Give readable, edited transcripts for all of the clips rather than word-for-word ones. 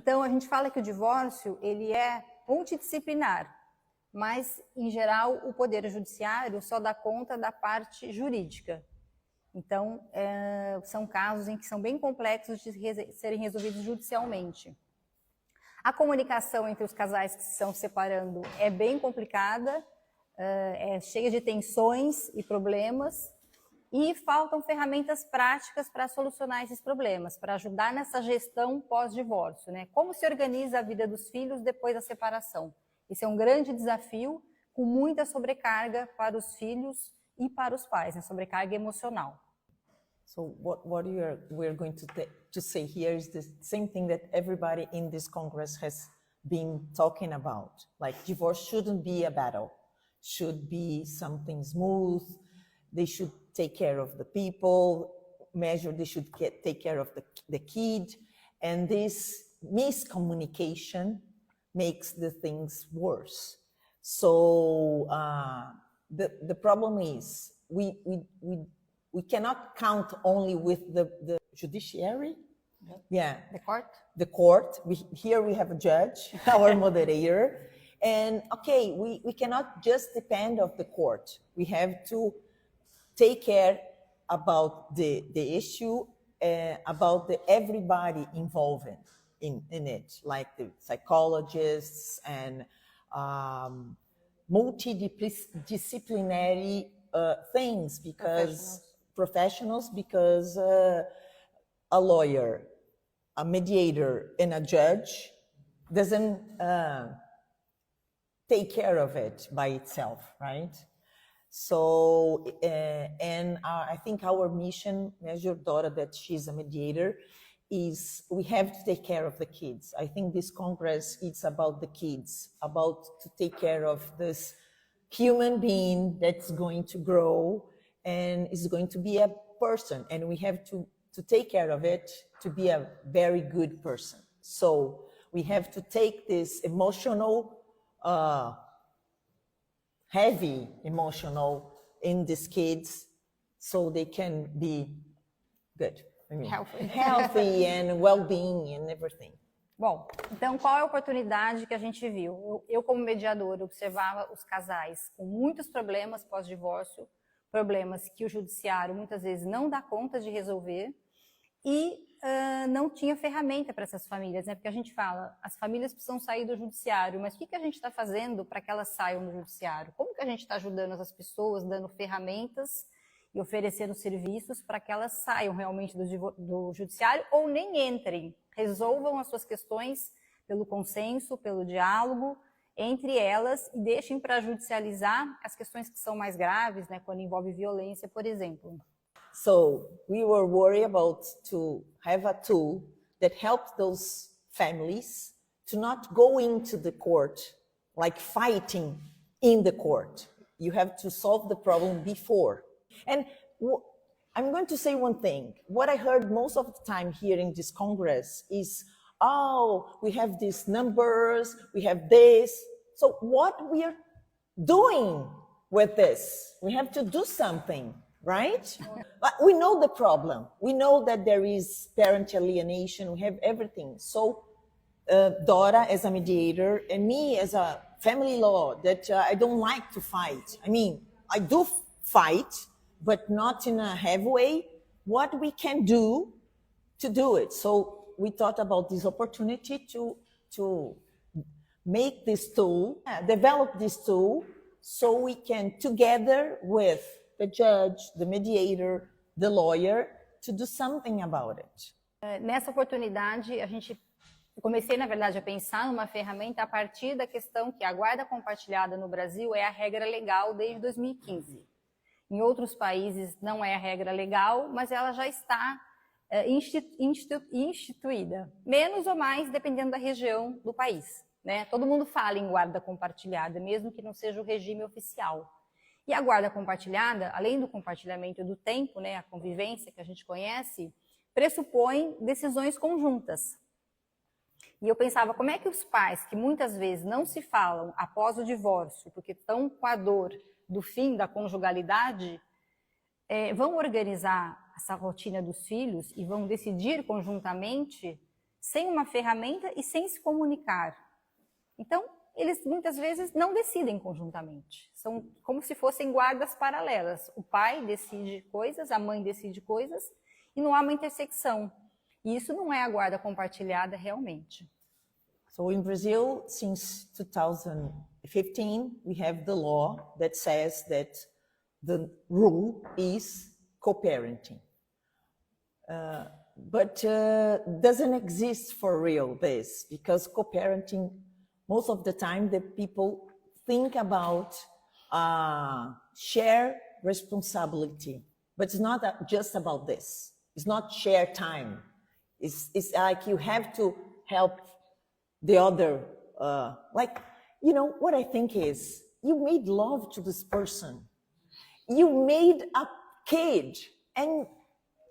Então, a gente fala que o divórcio ele é multidisciplinar, mas, em geral, o Poder Judiciário só dá conta da parte jurídica. Então, são casos em que são bem complexos de serem resolvidos judicialmente. A comunicação entre os casais que se estão separando é bem complicada, é cheia de tensões e problemas, e faltam ferramentas práticas para solucionar esses problemas, para ajudar nessa gestão pós-divórcio, né? Como se organiza a vida dos filhos depois da separação? Esse é um grande desafio, com muita sobrecarga para os filhos e para os pais, né? Sobrecarga emocional. So what we're going to say here is the same thing that everybody in this Congress has been talking about. Like, divorce shouldn't be a battle, should be something smooth. They should take care of the people, they should take care of the kid, and this miscommunication makes the things worse. So the problem is we cannot count only with the judiciary. Yeah, the court. Here we have a judge, our moderator, and okay, we cannot just depend on the court. We have to take care about the issue, about everybody involved in it, like the psychologists and multidisciplinary things, because professionals, because a lawyer, a mediator, and a judge doesn't take care of it by itself, right? So, and I think our mission, as your daughter, that she's a mediator, is we have to take care of the kids. I think this Congress is about the kids, about to take care of this human being that's going to grow and is going to be a person, and we have to take care of it to be a very good person. So we have to take this emotional, heavy emotional in these kids so they can be good. I mean, healthy and well-being and everything. Bom, então qual é a oportunidade que a gente viu? Eu como mediadora, observava os casais com muitos problemas pós-divórcio, problemas que o judiciário muitas vezes não dá conta de resolver, e não tinha ferramenta para essas famílias, né? Porque a gente fala, as famílias precisam sair do judiciário, mas o que a gente está fazendo para que elas saiam do judiciário? Como que a gente está ajudando essas pessoas, dando ferramentas e oferecendo serviços para que elas saiam realmente do judiciário ou nem entrem, resolvam as suas questões pelo consenso, pelo diálogo entre elas e deixem para judicializar as questões que são mais graves, né? Quando envolve violência, por exemplo. So we were worried about to have a tool that helps those families to not go into the court, like fighting in the court. You have to solve the problem before. And I'm going to say one thing. What I heard most of the time here in this Congress is, oh, we have these numbers, we have this. So what we are doing with this? We have to do something. Right? But we know the problem. We know that there is parent alienation. We have everything. So Dora as a mediator and me as a family law, that I don't like to fight. I mean, I do fight, but not in a heavy way. What we can do to do it. So we thought about this opportunity to make this tool, develop this tool, so we can, together with the judge, the mediator, the lawyer, to do something about it. Nessa oportunidade, eu comecei, na verdade, a pensar numa ferramenta a partir da questão que a guarda compartilhada no Brasil é a regra legal desde 2015. Em outros países não é a regra legal, mas ela já está instituída, menos ou mais dependendo da região do país, né? Todo mundo fala em guarda compartilhada, mesmo que não seja o regime oficial. E a guarda compartilhada, além do compartilhamento do tempo, né, a convivência que a gente conhece, pressupõe decisões conjuntas. E eu pensava, como é que os pais, que muitas vezes não se falam após o divórcio, porque estão com a dor do fim da conjugalidade, vão organizar essa rotina dos filhos e vão decidir conjuntamente sem uma ferramenta e sem se comunicar. Então, eles muitas vezes não decidem conjuntamente. São como se fossem guardas paralelas. O pai decide coisas, a mãe decide coisas, e não há uma intersecção. E isso não é a guarda compartilhada realmente. So in Brazil, since 2015, we have the law that says that the rule is co-parenting. But doesn't exist for real this, because co-parenting, most of the time the people think about share responsibility, but it's not just about this. It's not share time. It's like you have to help the other, like, you know, what I think is, you made love to this person. You made a kid, and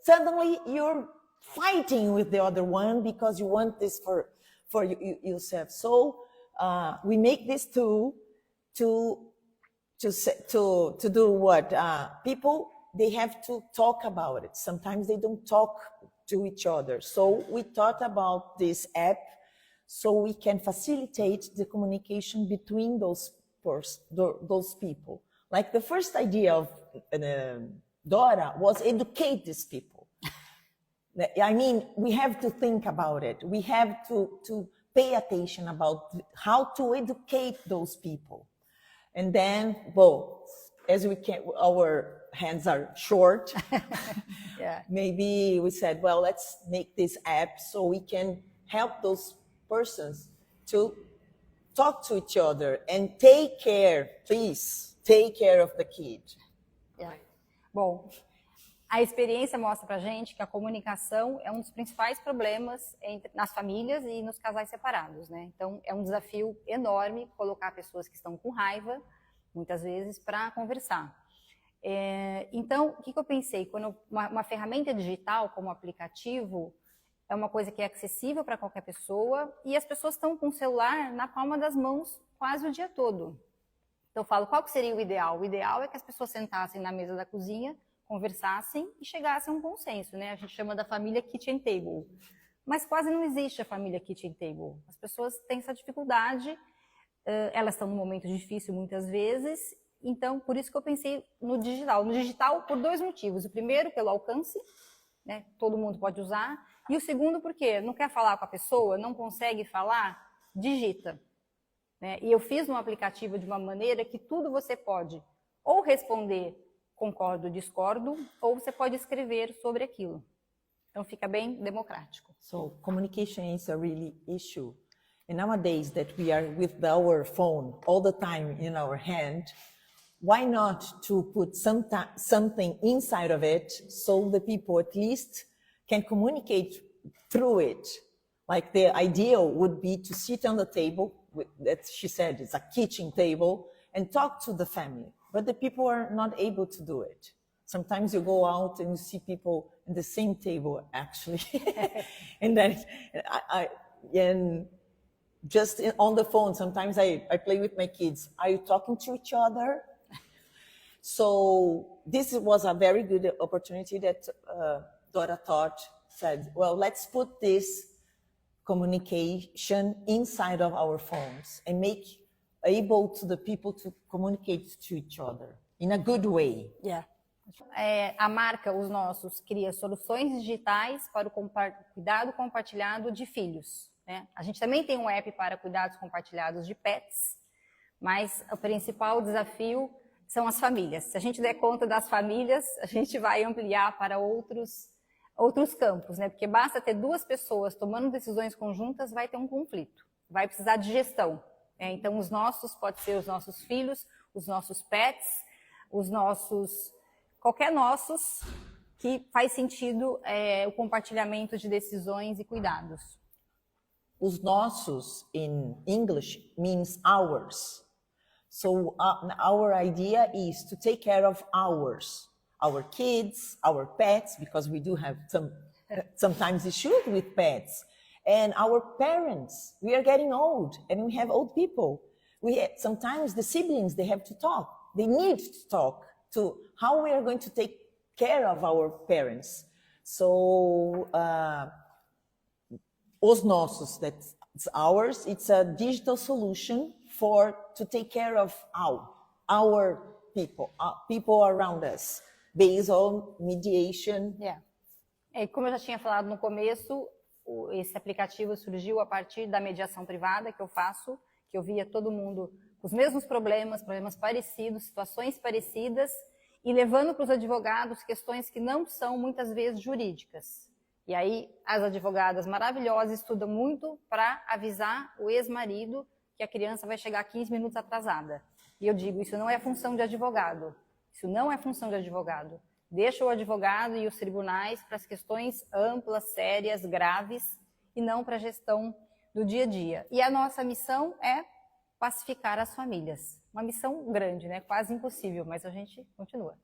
suddenly you're fighting with the other one because you want this for yourself. So we make this tool to do what? People, they have to talk about it. Sometimes they don't talk to each other. So we thought about this app so we can facilitate the communication between those people. Like the first idea of Dora was educate these people. I mean, we have to think about it. We have to pay attention about how to educate those people. And then, well, as we can, our hands are short. Yeah. Maybe we said, well, let's make this app so we can help those persons to talk to each other and take care, please, take care of the kid. Yeah. Bom, a experiência mostra pra gente que a comunicação é um dos principais problemas nas famílias e nos casais separados, né? Então, é um desafio enorme colocar pessoas que estão com raiva, muitas vezes, para conversar. Então, o que eu pensei? Quando uma ferramenta digital, como aplicativo, é uma coisa que é acessível para qualquer pessoa e as pessoas estão com o celular na palma das mãos quase o dia todo. Então, eu falo, qual que seria o ideal? O ideal é que as pessoas sentassem na mesa da cozinha, conversassem e chegassem a um consenso, né? A gente chama da família kitchen table. Mas quase não existe a família kitchen table. As pessoas têm essa dificuldade, elas estão num momento difícil muitas vezes, então por isso que eu pensei no digital. No digital por dois motivos. O primeiro, pelo alcance, né? Todo mundo pode usar. E o segundo, porque não quer falar com a pessoa, não consegue falar, digita. Né? E eu fiz um aplicativo de uma maneira que tudo você pode ou responder concordo, discordo, ou você pode escrever sobre aquilo. Então fica bem democrático. So communication is a really issue. And nowadays that we are with our phone all the time in our hand, why not to put something inside of it so the people at least can communicate through it? Like the ideal would be to sit on the table, that she said it's a kitchen table, and talk to the family. But the people are not able to do it. Sometimes you go out and you see people in the same table, actually. And then and just on the phone, sometimes I play with my kids. Are you talking to each other? So this was a very good opportunity that Dora said, well, let's put this communication inside of our phones and make able to the people to communicate to each other in a good way. Yeah. A marca Os Nossos cria soluções digitais para o cuidado compartilhado de filhos. Né? A gente também tem um app para cuidados compartilhados de pets, mas o principal desafio são as famílias. Se a gente der conta das famílias, a gente vai ampliar para outros campos, né? Porque basta ter duas pessoas tomando decisões conjuntas, vai ter um conflito, vai precisar de gestão. Então, os nossos, pode ser os nossos filhos, os nossos pets, os nossos, qualquer nossos que faz sentido o compartilhamento de decisões e cuidados. Os nossos in English means ours. So our idea is to take care of ours, our kids, our pets, because we do have sometimes issues with pets. And our parents, we are getting old and we have old people. Sometimes the siblings, they have to talk. They need to talk to how we are going to take care of our parents. So Os Nossos, that's ours. It's a digital solution to take care of our people around us, based on mediation. Como eu já tinha falado no começo, esse aplicativo surgiu a partir da mediação privada que eu faço, que eu via todo mundo com os mesmos problemas parecidos, situações parecidas, e levando para os advogados questões que não são muitas vezes jurídicas. E aí as advogadas maravilhosas estudam muito para avisar o ex-marido que a criança vai chegar 15 minutos atrasada. E eu digo, isso não é função de advogado. Isso não é função de advogado. Deixa o advogado e os tribunais para as questões amplas, sérias, graves, e não para a gestão do dia a dia. E a nossa missão é pacificar as famílias. Uma missão grande, né? Quase impossível, mas a gente continua.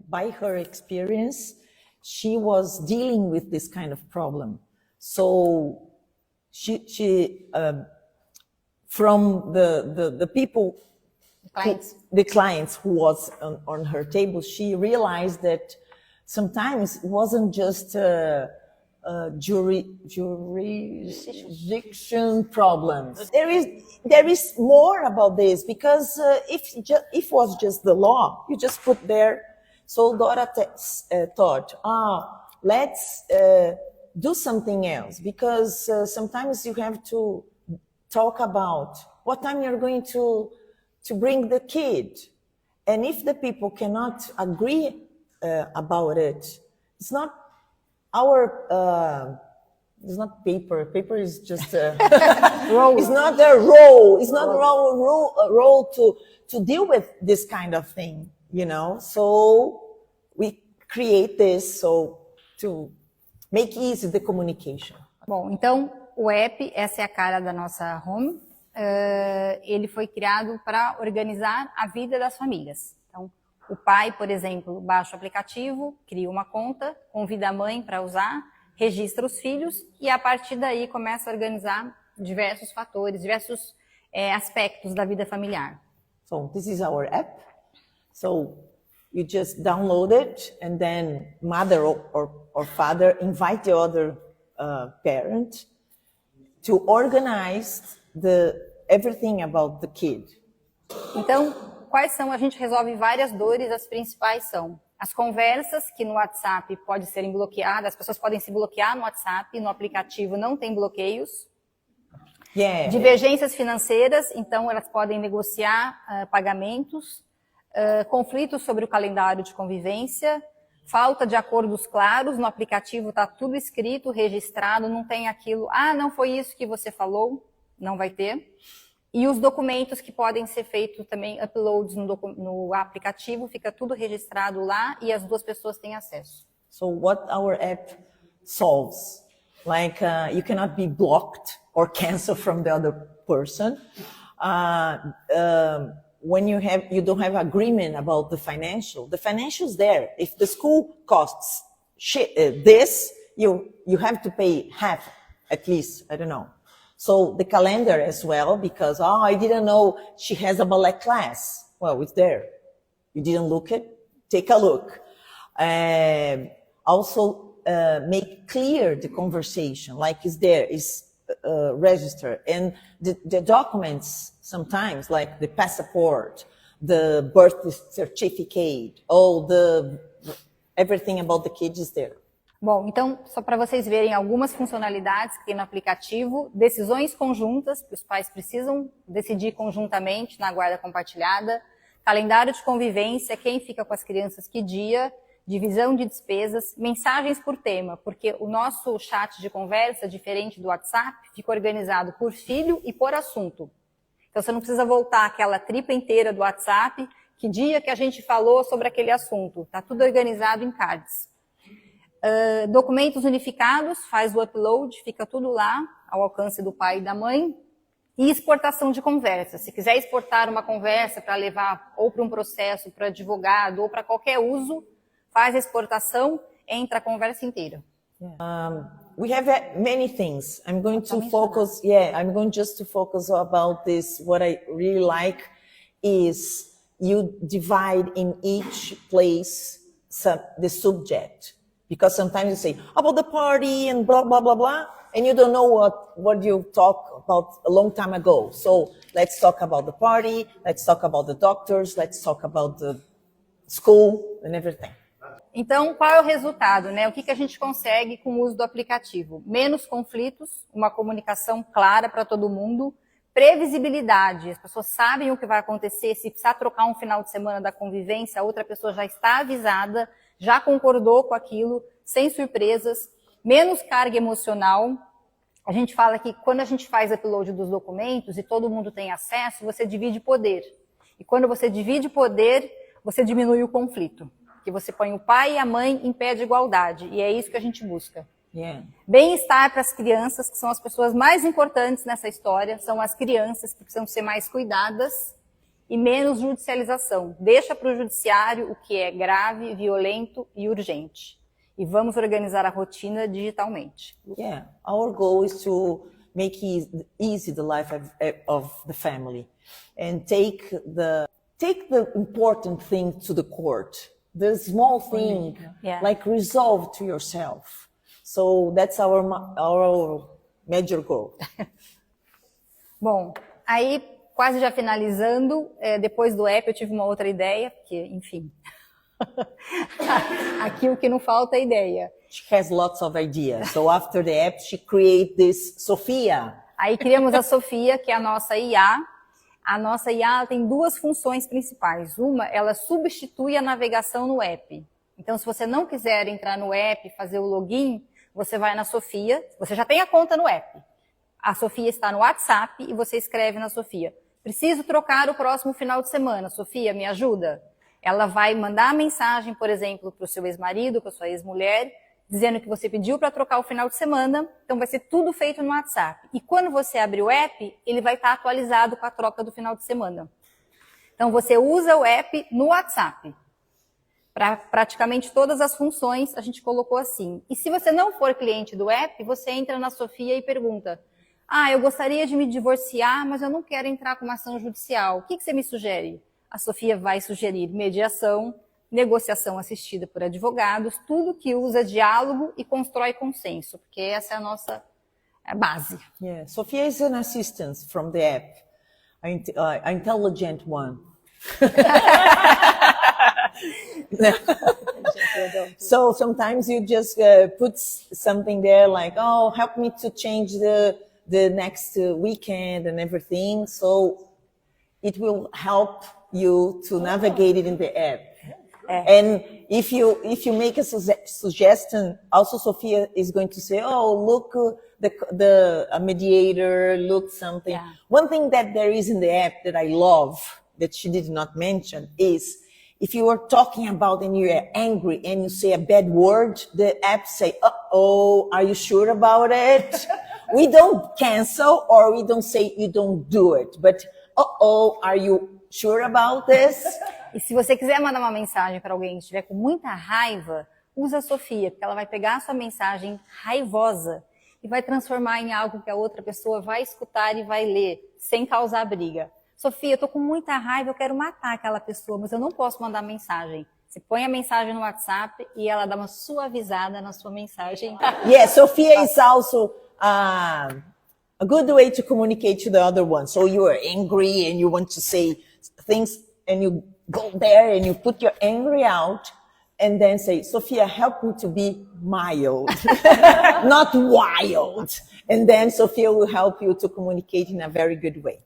By her experience, she was dealing with this kind of problem. So from the people, the clients who was on her table, she realized that sometimes it wasn't just jurisdiction problems. There is more about this, because if it was just the law, you just put there. So Dora thought, let's do something else, because sometimes you have to talk about what time you're going to bring the kid. And if the people cannot agree about it, it's not our, it's not paper. Paper is just role. It's not their role. It's not our role to deal with this kind of thing, you know? So we create this to make easy the communication. Bom, então o app, essa é a cara da nossa home. Ele foi criado para organizar a vida das famílias. Então, o pai, por exemplo, baixa o aplicativo, cria uma conta, convida a mãe para usar, registra os filhos e a partir daí começa a organizar diversos fatores, diversos aspectos da vida familiar. So this is our app. So you just download it, and then mother or father invite the other parent to organize everything about the kid. Então, quais são? A gente resolve várias dores, as principais são as conversas que no WhatsApp podem serem bloqueadas, as pessoas podem se bloquear no WhatsApp, no aplicativo não tem bloqueios. Divergências financeiras, então elas podem negociar pagamentos, conflitos sobre o calendário de convivência, falta de acordos claros, no aplicativo está tudo escrito, registrado, não tem aquilo, não foi isso que você falou, não vai ter. E os documentos que podem ser feitos também, uploads no aplicativo, fica tudo registrado lá e as duas pessoas têm acesso. So what our app solves, like you cannot be blocked or canceled from the other person. When you don't have agreement about the financial's there. If the school costs this, you have to pay half at least, I don't know. So the calendar as well, because, I didn't know she has a ballet class. Well, it's there. You didn't look at? Take a look. Also, make clear the conversation, like it's there, is registered. And the documents sometimes, like the passport, the birth certificate, everything about the kids is there. Bom, então, só para vocês verem algumas funcionalidades que tem no aplicativo, decisões conjuntas, que os pais precisam decidir conjuntamente na guarda compartilhada, calendário de convivência, quem fica com as crianças que dia, divisão de despesas, mensagens por tema, porque o nosso chat de conversa, diferente do WhatsApp, fica organizado por filho e por assunto. Então, você não precisa voltar aquela tripa inteira do WhatsApp, que dia que a gente falou sobre aquele assunto. Está tudo organizado em cards. Documentos unificados, faz o upload, fica tudo lá, ao alcance do pai e da mãe. E exportação de conversa. Se quiser exportar uma conversa para levar ou para um processo, para advogado ou para qualquer uso, faz a exportação, entra a conversa inteira. We have many things. I'm going to focus, I'm going just to focus about this. What I really like is you divide in each place the subject. Because sometimes you say about the party and blah, blah, blah, blah, and you don't know what you talked about a long time ago. So let's talk about the party, let's talk about the doctors, let's talk about the school and everything. Então, qual é o resultado, né? O que a gente consegue com o uso do aplicativo? Menos conflitos, uma comunicação clara para todo mundo, previsibilidade, as pessoas sabem o que vai acontecer, se precisar trocar um final de semana da convivência, a outra pessoa já está avisada, já concordou com aquilo, sem surpresas, menos carga emocional. A gente fala que quando a gente faz upload dos documentos e todo mundo tem acesso, você divide poder. E quando você divide poder, você diminui o conflito. Que você põe o pai e a mãe em pé de igualdade. E é isso que a gente busca. Yeah. Bem-estar para as crianças, que são as pessoas mais importantes nessa história, são as crianças que precisam ser mais cuidadas e menos judicialização. Deixa para o judiciário o que é grave, violento e urgente. E vamos organizar a rotina digitalmente. Yeah, our goal is to make easy the life of the family and take the important thing to the court. The small thing, like resolve to yourself. So that's our major goal. Bom, aí quase já finalizando, depois do app eu tive uma outra ideia, porque, enfim, aqui o que não falta é ideia. She has lots of ideas. So after the app, she created this Sophia. Aí criamos a Sofia, que é a nossa IA. A nossa IA tem duas funções principais. Uma, ela substitui a navegação no app. Então, se você não quiser entrar no app, fazer o login, você vai na Sofia. Você já tem a conta no app. A Sofia está no WhatsApp e você escreve na Sofia: preciso trocar o próximo final de semana. Sofia, me ajuda? Ela vai mandar a mensagem, por exemplo, para o seu ex-marido, para a sua ex-mulher, dizendo que você pediu para trocar o final de semana, então vai ser tudo feito no WhatsApp. E quando você abrir o app, ele vai estar atualizado com a troca do final de semana. Então você usa o app no WhatsApp. Para praticamente todas as funções, a gente colocou assim. E se você não for cliente do app, você entra na Sofia e pergunta: eu gostaria de me divorciar, mas eu não quero entrar com uma ação judicial. O que você me sugere? A Sofia vai sugerir mediação, negociação assistida por advogados, tudo que usa diálogo e constrói consenso, porque essa é a nossa base. Yeah, Sophia is an assistant from the app, an intelligent one. So sometimes you just put something there like, help me to change the next weekend and everything. So it will help you to navigate it in the app. And if you make a suggestion, also Sophia is going to say, look, a mediator, look something. Yeah. One thing that there is in the app that I love, that she did not mention, is if you are talking about and you're angry and you say a bad word, the app say, are you sure about it? We don't cancel or we don't say you don't do it, but are you sure about this? E se você quiser mandar uma mensagem para alguém que estiver com muita raiva, usa a Sofia, porque ela vai pegar a sua mensagem raivosa e vai transformar em algo que a outra pessoa vai escutar e vai ler, sem causar briga. Sofia, eu tô com muita raiva, eu quero matar aquela pessoa, mas eu não posso mandar mensagem. Você põe a mensagem no WhatsApp e ela dá uma suavizada na sua mensagem. Yes, Sofia is also a good way to communicate to the other one. So you are angry and you want to say things and you go there and you put your anger out and then say, Sophia, help me to be mild, not wild. And then Sophia will help you to communicate in a very good way.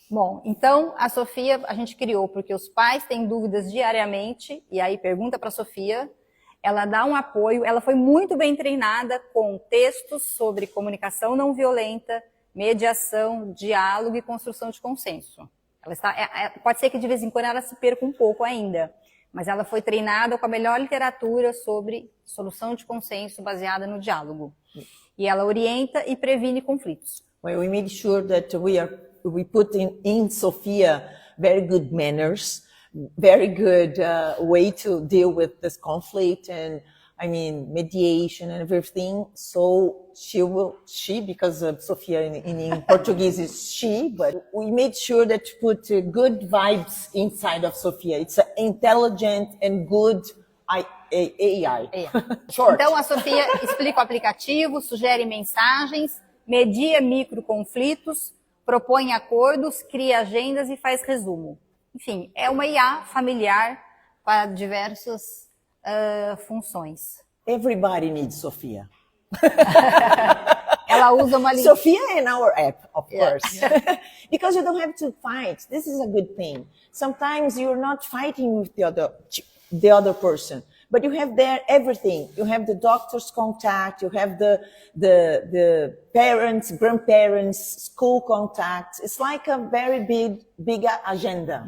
Bom, então a Sofia a gente criou porque os pais têm dúvidas diariamente e aí pergunta para a Sofia, ela dá um apoio, ela foi muito bem treinada com textos sobre comunicação não violenta, mediação, diálogo e construção de consenso. Ela está, pode ser que de vez em quando ela se perca um pouco ainda, mas ela foi treinada com a melhor literatura sobre solução de consenso baseada no diálogo. E ela orienta e previne conflitos. Well, we made sure that we put in Sophia very good manners, very good way to deal with this conflict and mediation and everything. So she, because Sophia in Portuguese is she, but we made sure that to put good vibes inside of Sophia. It's an intelligent and good AI. Short. Então, a Sofia explica o aplicativo, sugere mensagens, media microconflitos, propõe acordos, cria agendas e faz resumo. Enfim, é uma IA familiar para diversas funções. Everybody needs Sophia. Ela usa uma língua. Sophia in our app, of course. Because you don't have to fight. This is a good thing. Sometimes you're not fighting with the other person, but you have there everything. You have the doctor's contact, you have the parents, grandparents, school contacts. It's like a very big agenda.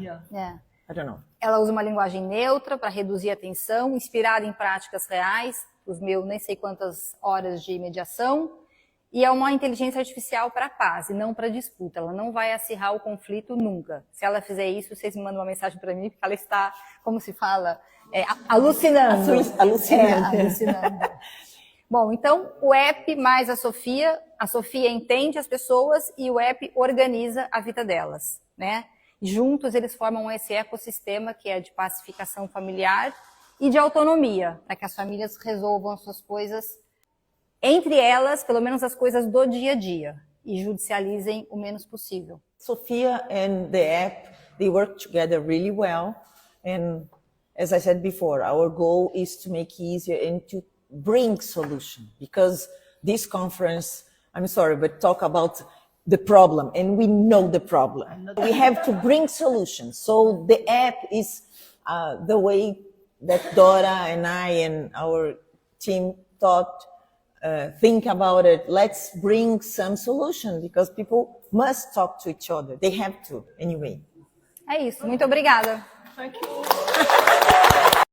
I don't know. Ela usa uma linguagem neutra para reduzir a tensão, inspirada em práticas reais, os meus nem sei quantas horas de mediação, e é uma inteligência artificial para a paz e não para disputa. Ela não vai acirrar o conflito nunca. Se ela fizer isso, vocês me mandam uma mensagem para mim, porque ela está, como se fala, alucinando. Alucinando. Bom, então o app mais a Sofia entende as pessoas e o app organiza a vida delas, né? Juntos eles formam esse ecossistema que é de pacificação familiar e de autonomia, para que as famílias resolvam as suas coisas, entre elas, pelo menos as coisas do dia a dia, e judicializem o menos possível. Sophia and the app, they work together really well. And as I said before, our goal is to make it easier and to bring solution. Because this conference, I'm sorry, but talk about the problem, and we know the problem. We have to bring solutions. So the app is the way that Dora and I and our team think about it. Let's bring some solution because people must talk to each other. They have to, anyway. É isso. Muito obrigada. Thank you.